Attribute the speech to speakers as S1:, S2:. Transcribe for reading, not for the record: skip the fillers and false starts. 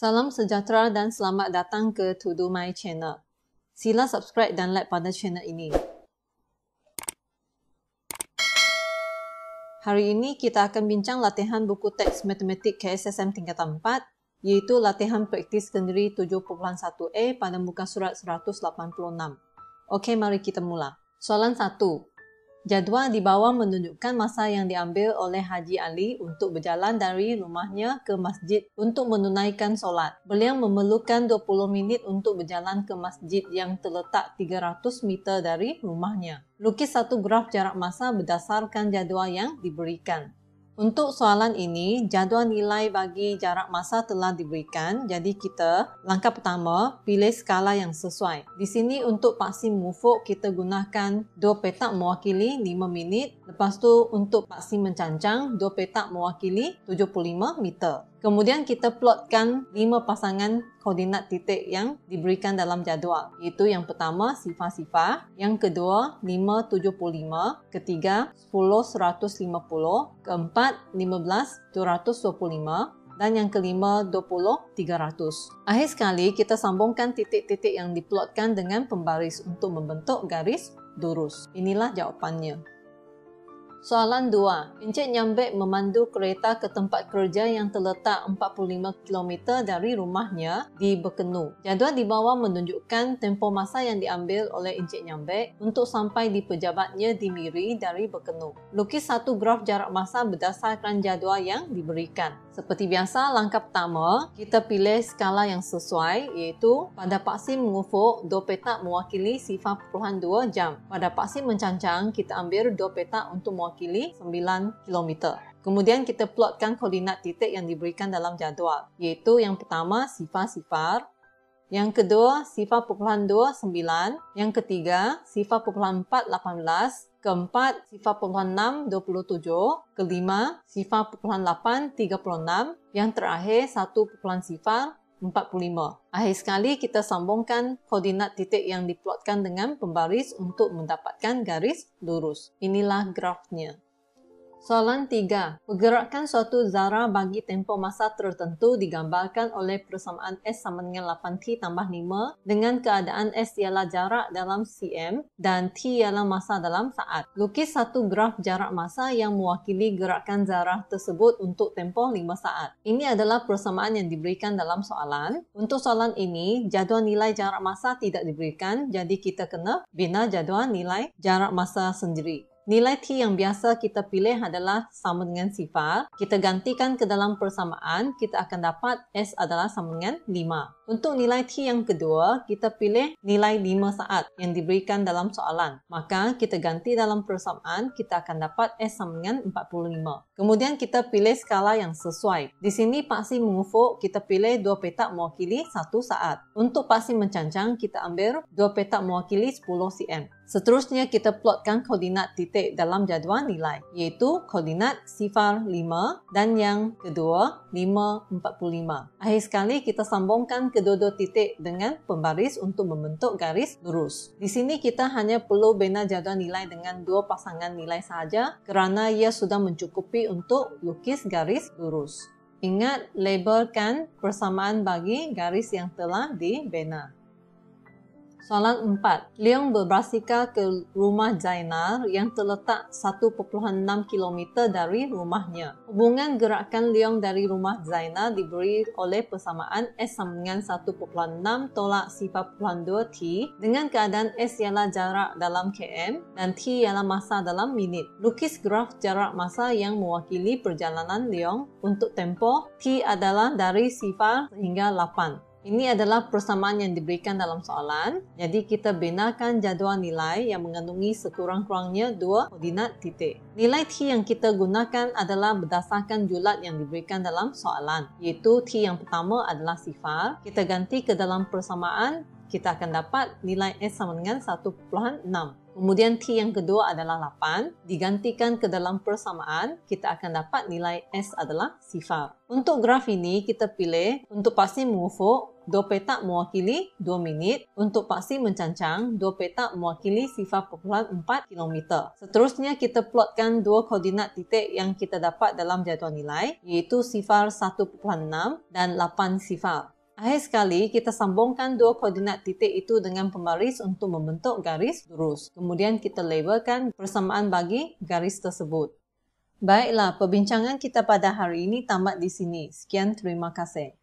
S1: Salam sejahtera dan selamat datang ke To Do My Channel. Sila subscribe dan like pada channel ini. Hari ini kita akan bincang latihan buku teks matematik KSSM tingkatan 4, iaitu latihan praktis kendiri 7.1a pada muka surat 186. Okey, mari kita mula. Soalan 1. Jadual di bawah menunjukkan masa yang diambil oleh Haji Ali untuk berjalan dari rumahnya ke masjid untuk menunaikan solat. Beliau memerlukan 20 minit untuk berjalan ke masjid yang terletak 300 meter dari rumahnya. Lukis satu graf jarak masa berdasarkan jadual yang diberikan. Untuk soalan ini, jadual nilai bagi jarak masa telah diberikan. Jadi kita, langkah pertama, pilih skala yang sesuai. Di sini untuk paksi mufuk, kita gunakan 2 petak mewakili 5 minit. Lepas tu untuk paksi mencancang, 2 petak mewakili 75 meter. Kemudian kita plotkan 5 pasangan koordinat titik yang diberikan dalam jadual. Iaitu yang pertama, sifar-sifar. Yang kedua, 5, 75. Ketiga, 10, 150. Keempat, 15, 225. Dan yang kelima, 20, 300. Akhir sekali, kita sambungkan titik-titik yang diplotkan dengan pembaris untuk membentuk garis lurus. Inilah jawapannya. Soalan 2. Encik Nyambek memandu kereta ke tempat kerja yang terletak 45 km dari rumahnya di Bekenu. Jadual di bawah menunjukkan tempoh masa yang diambil oleh Encik Nyambek untuk sampai di pejabatnya di Miri dari Bekenu. Lukis satu graf jarak masa berdasarkan jadual yang diberikan. Seperti biasa, langkah pertama, kita pilih skala yang sesuai, iaitu pada paksi mengufuk, 2 petak mewakili sifar 0.2 jam. Pada paksi mencancang, kita ambil 2 petak untuk mewakili 9 km. Kemudian kita plotkan koordinat titik yang diberikan dalam jadual, iaitu yang pertama, sifar-sifar. Yang kedua, sifar 0.29. Yang ketiga, sifar 0.418. Keempat, sifar 0.627. Kelima, sifar 0.836. Yang terakhir, 1 sifar 45. Akhir sekali, kita sambungkan koordinat titik yang diplotkan dengan pembaris untuk mendapatkan garis lurus. Inilah grafnya. Soalan 3. Pergerakan suatu zarah bagi tempoh masa tertentu digambarkan oleh persamaan S sama dengan 8T tambah 5 dengan keadaan S ialah jarak dalam cm dan T ialah masa dalam saat. Lukis satu graf jarak masa yang mewakili gerakan zarah tersebut untuk tempoh 5 saat. Ini adalah persamaan yang diberikan dalam soalan. Untuk soalan ini, jadual nilai jarak masa tidak diberikan, jadi kita kena bina jadual nilai jarak masa sendiri. Nilai T yang biasa kita pilih adalah sama dengan sifar. Kita gantikan ke dalam persamaan, kita akan dapat S adalah sama dengan 5. Untuk nilai T yang kedua, kita pilih nilai 5 saat yang diberikan dalam soalan. Maka kita ganti dalam persamaan, kita akan dapat S sama dengan 45. Kemudian kita pilih skala yang sesuai. Di sini paksi mengufuk, kita pilih 2 petak mewakili 1 saat. Untuk paksi mencancang, kita ambil 2 petak mewakili 10 cm. Seterusnya kita plotkan koordinat titik dalam jadual nilai, iaitu koordinat sifar 5 dan yang kedua 5, 45. Akhir sekali kita sambungkan kedua-dua titik dengan pembaris untuk membentuk garis lurus. Di sini kita hanya perlu bina jadual nilai dengan 2 pasangan nilai sahaja kerana ia sudah mencukupi untuk lukis garis lurus. Ingat, labelkan persamaan bagi garis yang telah dibina. Soalan 4. Leong berbasikal ke rumah Zainal yang terletak 1.6 km dari rumahnya. Hubungan gerakan Leong dari rumah Zainal diberi oleh persamaan S sama dengan 1.6 tolak sifar 0.2 T dengan keadaan S ialah jarak dalam km dan T ialah masa dalam minit. Lukis graf jarak masa yang mewakili perjalanan Leong untuk tempoh T adalah dari sifar hingga 8. Ini adalah persamaan yang diberikan dalam soalan. Jadi kita binakan jadual nilai yang mengandungi sekurang-kurangnya 2 koordinat titik. Nilai T yang kita gunakan adalah berdasarkan julat yang diberikan dalam soalan. Iaitu T yang pertama adalah sifar. Kita ganti ke dalam persamaan, kita akan dapat nilai S sama dengan 1.6. Kemudian T yang kedua adalah 8. Digantikan ke dalam persamaan, kita akan dapat nilai S adalah sifar. Untuk graf ini, kita pilih untuk paksi mengufuk, 2 petak mewakili 2 minit. Untuk paksi mencancang, 2 petak mewakili sifar 4 km. Seterusnya kita plotkan dua koordinat titik yang kita dapat dalam jadual nilai, iaitu sifar 1.6 dan 8 sifar. Akhir sekali, kita sambungkan dua koordinat titik itu dengan pembaris untuk membentuk garis lurus. Kemudian kita labelkan persamaan bagi garis tersebut. Baiklah, perbincangan kita pada hari ini tamat di sini. Sekian, terima kasih.